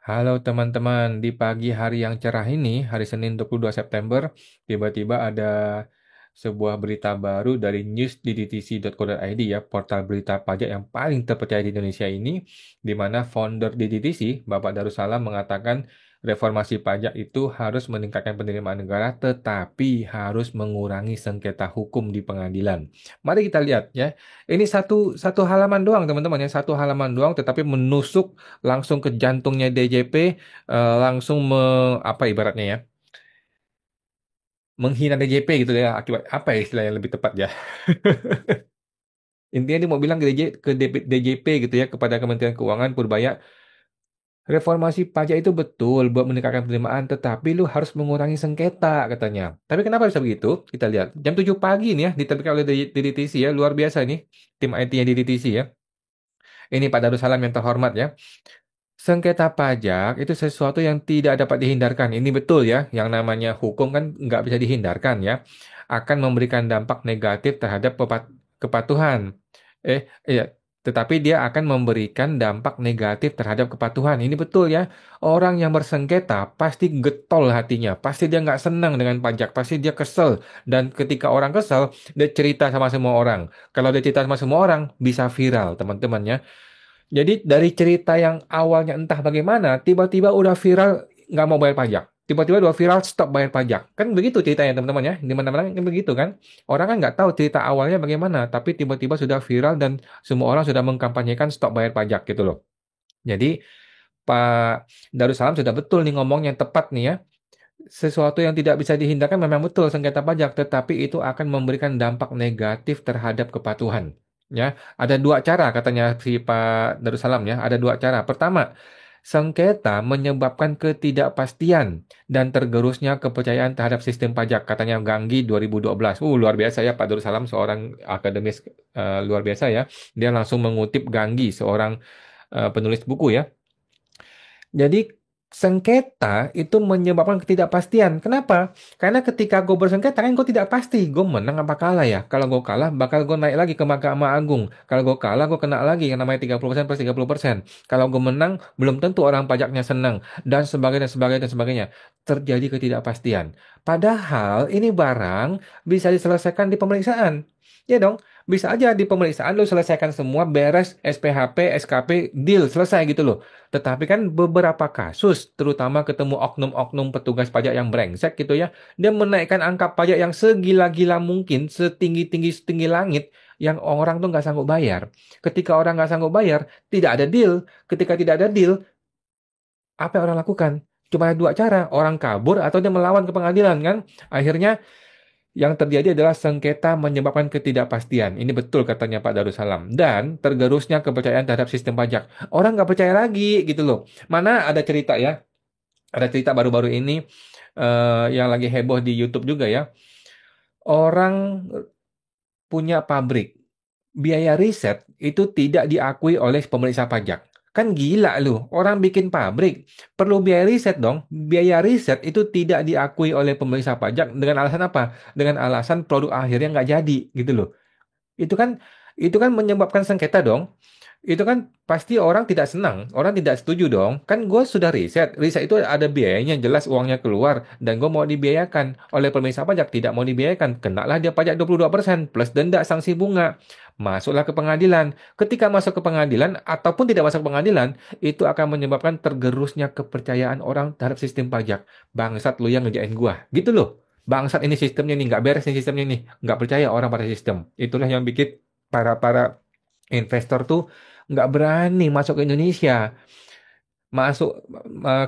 Halo teman-teman, di pagi hari yang cerah ini, hari Senin 22 September, tiba-tiba ada sebuah berita baru dari news.ddtc.co.id ya, portal berita pajak yang paling terpercaya di Indonesia ini, di mana founder DDTC, Bapak Darussalam mengatakan reformasi pajak itu harus meningkatkan penerimaan negara, tetapi harus mengurangi sengketa hukum di pengadilan. Mari kita lihat ya, ini satu satu halaman doang teman-teman ya, satu halaman doang, tetapi menusuk langsung ke jantungnya DJP, langsung apa ibaratnya ya, menghina DJP gitu ya, akibat apa ya istilah yang lebih tepat ya. Intinya dia mau bilang ke DJP gitu ya, kepada Kementerian Keuangan Purbaya, reformasi pajak itu betul buat meningkatkan penerimaan, tetapi lu harus mengurangi sengketa katanya. Tapi kenapa bisa begitu? Kita lihat. Jam 7 pagi nih ya, diterbitkan oleh DDTC ya, luar biasa ini, tim IT-nya DDTC ya. Ini Pak Darussalam yang terhormat ya. Sengketa pajak itu sesuatu yang tidak dapat dihindarkan. Ini betul ya, yang namanya hukum kan nggak bisa dihindarkan ya. Akan memberikan dampak negatif terhadap kepatuhan. Iya, tetapi dia akan memberikan dampak negatif terhadap kepatuhan. Ini betul ya. Orang yang bersengketa pasti getol hatinya, pasti dia nggak senang dengan pajak, pasti dia kesel. Dan ketika orang kesel, dia cerita sama semua orang. Kalau dia cerita sama semua orang, bisa viral teman-teman ya. Jadi dari cerita yang awalnya entah bagaimana, tiba-tiba udah viral nggak mau bayar pajak. Tiba-tiba udah viral stop bayar pajak. Kan begitu ceritanya teman-teman ya. Di mana-mana kan begitu kan. Orang kan nggak tahu cerita awalnya bagaimana, tapi tiba-tiba sudah viral dan semua orang sudah mengkampanyekan stop bayar pajak gitu loh. Jadi Pak Darussalam sudah betul nih ngomong yang tepat nih ya. Sesuatu yang tidak bisa dihindarkan memang betul sengketa pajak, tetapi itu akan memberikan dampak negatif terhadap kepatuhan. Ya, ada dua cara katanya si Pak Darussalam ya. Ada dua cara. Pertama, sengketa menyebabkan ketidakpastian dan tergerusnya kepercayaan terhadap sistem pajak. Katanya Ganggi 2012. Luar biasa ya Pak Darussalam, seorang akademis luar biasa ya. Dia langsung mengutip Ganggi, seorang penulis buku ya. Jadi sengketa itu menyebabkan ketidakpastian. Kenapa? Karena ketika gue bersengketa kan gue tidak pasti gue menang apa kalah ya. Kalau gue kalah bakal gue naik lagi ke Mahkamah Agung. Kalau gue kalah gue kena lagi yang namanya 30% plus 30%. Kalau gue menang belum tentu orang pajaknya senang dan sebagainya dan sebagainya dan sebagainya. Terjadi ketidakpastian. Padahal ini barang bisa diselesaikan di pemeriksaan. Ya dong, bisa aja di pemeriksaan lu selesaikan semua beres SPHP, SKP, deal selesai gitu loh. Tetapi kan beberapa kasus, terutama ketemu oknum-oknum petugas pajak yang brengsek gitu ya, dia menaikkan angka pajak yang segila-gila mungkin, setinggi-tinggi setinggi langit, yang orang tuh nggak sanggup bayar. Ketika orang nggak sanggup bayar, tidak ada deal. Ketika tidak ada deal, apa yang orang lakukan? Cuma ada dua cara, orang kabur atau dia melawan ke pengadilan kan. Akhirnya yang terjadi adalah sengketa menyebabkan ketidakpastian. Ini betul katanya Pak Darussalam. Dan tergerusnya kepercayaan terhadap sistem pajak. Orang nggak percaya lagi gitu loh. Mana ada cerita ya, ada cerita baru-baru ini yang lagi heboh di YouTube juga ya. Orang punya pabrik. Biaya riset itu tidak diakui oleh pemeriksa pajak. Kan gila lu, orang bikin pabrik perlu biaya riset dong. Biaya riset itu tidak diakui oleh pemeriksa pajak dengan alasan apa? Dengan alasan produk akhirnya nggak jadi gitu loh. Itu kan itu kan menyebabkan sengketa dong. Itu kan pasti orang tidak senang, orang tidak setuju dong. Kan gue sudah riset, riset itu ada biayanya, jelas uangnya keluar, dan gue mau dibiayakan oleh pemeriksa pajak, tidak mau dibiayakan, kenalah dia pajak 22% plus denda sanksi bunga. Masuklah ke pengadilan. Ketika masuk ke pengadilan, ataupun tidak masuk ke pengadilan, itu akan menyebabkan tergerusnya kepercayaan orang terhadap sistem pajak. Bangsat lu yang ngerjain gua, gitu loh. Bangsat ini sistemnya nih, nggak beres nih sistemnya nih. Nggak percaya orang pada sistem. Itulah yang bikin para investor tuh nggak berani masuk ke Indonesia, masuk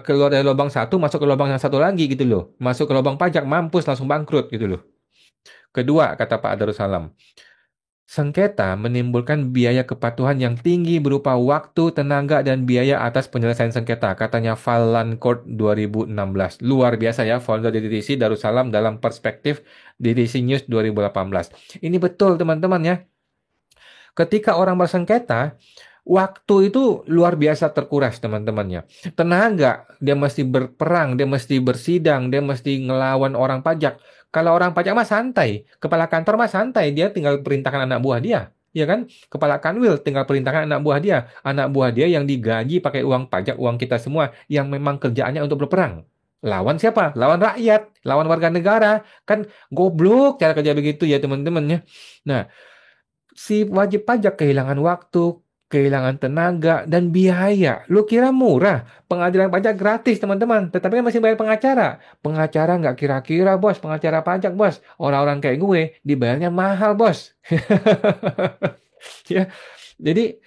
keluar dari lubang satu masuk ke lubang yang satu lagi gitu loh, masuk ke lubang pajak mampus langsung bangkrut gitu loh. Kedua, kata Pak Darussalam, sengketa menimbulkan biaya kepatuhan yang tinggi berupa waktu, tenaga, dan biaya atas penyelesaian sengketa, katanya Falan Court 2016. Luar biasa ya, founder DDTC Darussalam dalam perspektif DDC News 2018. Ini betul teman-teman ya. Ketika orang bersengketa, waktu itu luar biasa terkuras teman-temannya. Tenaga, dia mesti berperang, dia mesti bersidang, dia mesti ngelawan orang pajak. Kalau orang pajak mah santai, kepala kantor mah santai, dia tinggal perintahkan anak buah dia. ya kan? Kepala kanwil tinggal perintahkan anak buah dia yang digaji pakai uang pajak, uang kita semua, yang memang kerjaannya untuk berperang. Lawan siapa? Lawan rakyat, lawan warga negara. Kan goblok cara kerja begitu ya teman-teman ya. Nah, si wajib pajak kehilangan waktu, kehilangan tenaga, dan biaya. Lu kira murah? Pengadilan pajak gratis, teman-teman. Tetapi kan masih bayar pengacara. Pengacara nggak kira-kira, bos. Pengacara pajak, bos. Orang-orang kayak gue dibayarnya mahal, bos. Ya, jadi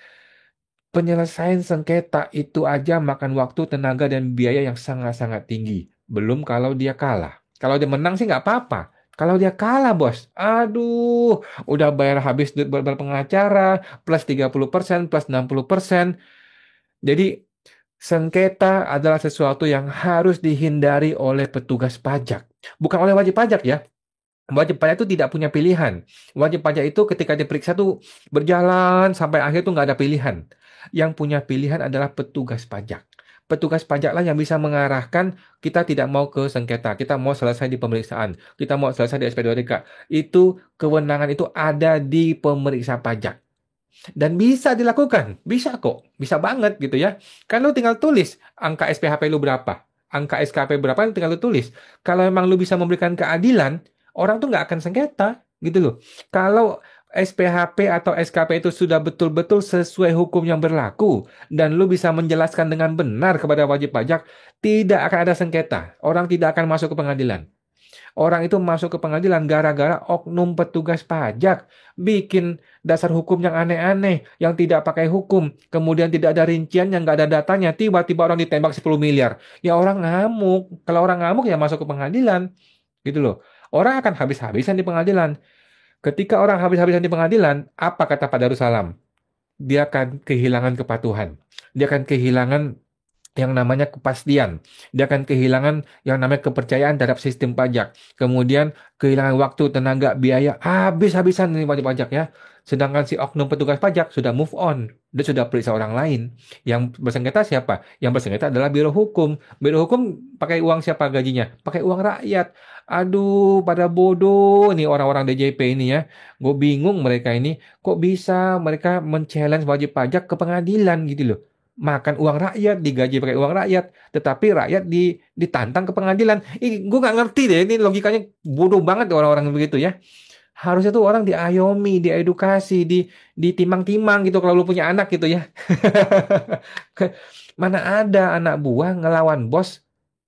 penyelesaian sengketa itu aja makan waktu, tenaga, dan biaya yang sangat-sangat tinggi. Belum kalau dia kalah. Kalau dia menang sih nggak apa-apa. Kalau dia kalah, bos, aduh, udah bayar habis duit buat pengacara, plus 30%, plus 60%. Jadi, sengketa adalah sesuatu yang harus dihindari oleh petugas pajak. Bukan oleh wajib pajak ya. Wajib pajak itu tidak punya pilihan. Wajib pajak itu ketika diperiksa tuh berjalan sampai akhir tuh nggak ada pilihan. Yang punya pilihan adalah petugas pajak. Petugas pajaklah yang bisa mengarahkan kita tidak mau ke sengketa, kita mau selesai di pemeriksaan, kita mau selesai di SP2TK. Itu kewenangan itu ada di pemeriksa pajak. Dan bisa dilakukan, bisa kok, bisa banget gitu ya. Kan lu tinggal tulis angka SPHP lu berapa, angka SKP berapa, lu tinggal lu tulis. Kalau emang lu bisa memberikan keadilan, orang tuh nggak akan sengketa gitu loh. Kalau SPHP atau SKP itu sudah betul-betul sesuai hukum yang berlaku dan lu bisa menjelaskan dengan benar kepada wajib pajak, tidak akan ada sengketa. Orang tidak akan masuk ke pengadilan. Orang itu masuk ke pengadilan gara-gara oknum petugas pajak bikin dasar hukum yang aneh-aneh, yang tidak pakai hukum, kemudian tidak ada rincian, yang nggak ada datanya, tiba-tiba orang ditembak 10 miliar. Ya orang ngamuk. Kalau orang ngamuk ya masuk ke pengadilan, gitu loh. Orang akan habis-habisan di pengadilan. Ketika orang habis-habisan di pengadilan, apa kata Pak Darussalam? Dia akan kehilangan kepatuhan. Dia akan kehilangan yang namanya kepastian. Dia akan kehilangan yang namanya kepercayaan terhadap sistem pajak. Kemudian kehilangan waktu, tenaga, biaya, habis-habisan ini wajib pajak ya. Sedangkan si oknum petugas pajak sudah move on. Dia sudah periksa orang lain. Yang bersengketa siapa? Yang bersengketa adalah Biro Hukum. Biro Hukum pakai uang siapa gajinya? Pakai uang rakyat. Aduh, pada bodoh nih orang-orang DJP ini ya. Gue bingung mereka ini. Kok bisa mereka men-challenge wajib pajak ke pengadilan gitu loh, makan uang rakyat, digaji pakai uang rakyat, tetapi rakyat ditantang ke pengadilan. Gue nggak ngerti deh, ini logikanya bodoh banget orang-orang begitu ya. Harusnya tuh orang diayomi, diedukasi, ditimang-timang gitu kalau lu punya anak gitu ya. Mana ada anak buah ngelawan bos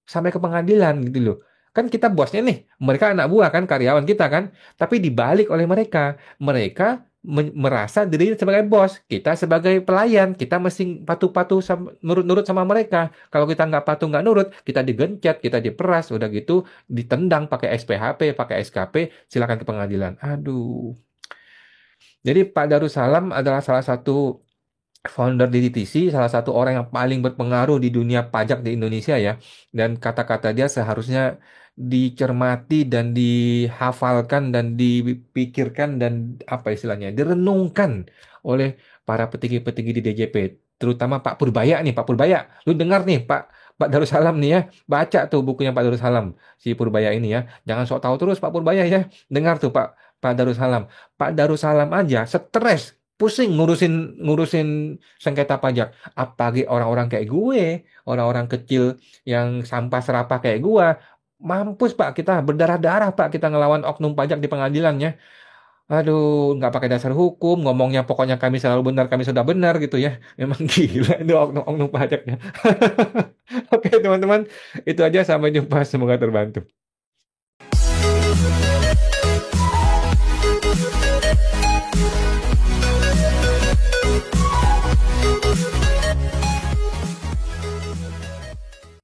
sampai ke pengadilan gitu loh. Kan kita bosnya nih, mereka anak buah kan, karyawan kita kan, tapi dibalik oleh mereka. Mereka merasa dirinya sebagai bos, kita sebagai pelayan, kita mesti patuh-patuh nurut-nurut sama mereka. Kalau kita nggak patuh, nggak nurut, kita digencet, kita diperas, udah gitu ditendang pakai SPHP, pakai SKP, silakan ke pengadilan. Aduh. Jadi Pak Darussalam adalah salah satu founder di DTC, salah satu orang yang paling berpengaruh di dunia pajak di Indonesia ya. Dan kata-kata dia seharusnya dicermati dan dihafalkan dan dipikirkan dan apa istilahnya, direnungkan oleh para petinggi-petinggi di DJP. Terutama Pak Purbaya nih, Pak Purbaya. Lu dengar nih Pak Darussalam nih ya, baca tuh bukunya Pak Darussalam, si Purbaya ini ya. Jangan sok tahu terus Pak Purbaya ya. Dengar tuh Pak Darussalam. Pak Darussalam aja stres, pusing ngurusin ngurusin sengketa pajak. Apalagi orang-orang kayak gue, orang-orang kecil yang sampah serapah kayak gue, mampus Pak kita berdarah-darah Pak kita ngelawan oknum pajak di pengadilannya. Aduh, nggak pakai dasar hukum, ngomongnya pokoknya kami selalu benar, kami sudah benar gitu ya. Memang gila itu oknum-oknum pajaknya. Oke teman-teman, itu aja, sampai jumpa, semoga terbantu.